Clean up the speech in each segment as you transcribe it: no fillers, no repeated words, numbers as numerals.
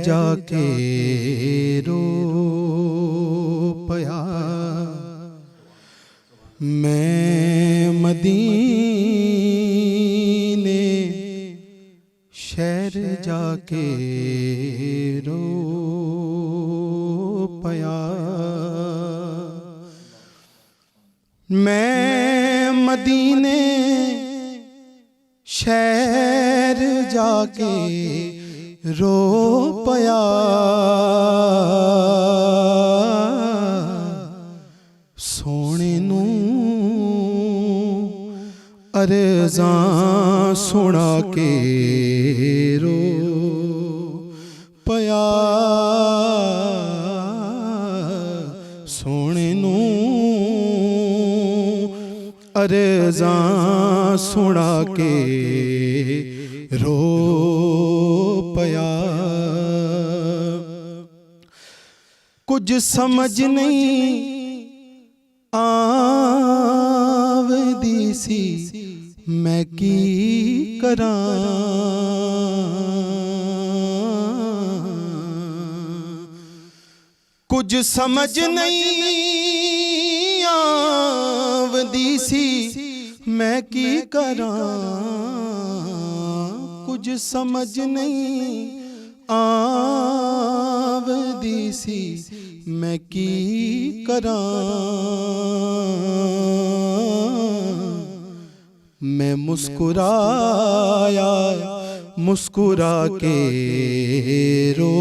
जाके रो पया। मैं मदीने शहर जाके रो पया। मैं मदीने शहर जाके रो पया। सोने नू अरज़ां सुना के रो पया। सोने नू अरज़ां सुना के रो पया। कुछ समझ नहीं आवदी सी मैं की करां। कुछ समझ नहीं आवदी सी मैं की करां। कुछ समझ नहीं आवदी सी मैं की करां। मैं मुस्कुराया मुस्कुरा के रो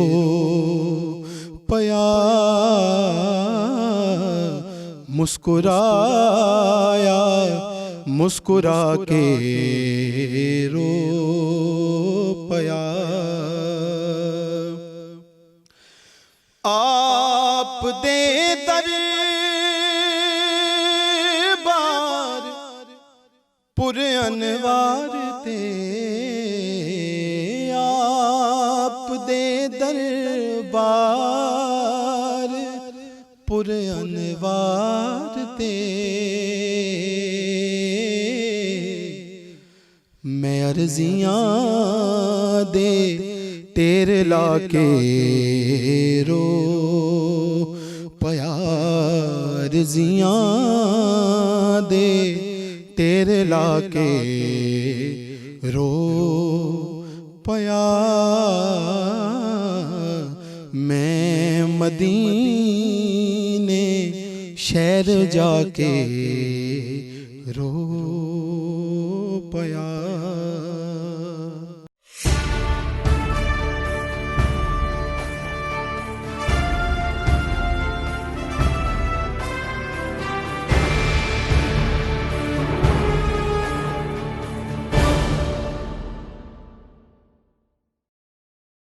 पया। मुस्कुराया मुस्कुरा के रो पया। आप दे दरबार पुर अनवार ते। आप दे दरबार पुर अनवार ते। मैं अर्जियां दे तेरे लाके रो पया। अर्जियां दे तेरे लाके रो पया। मैं मदीने शहर जाके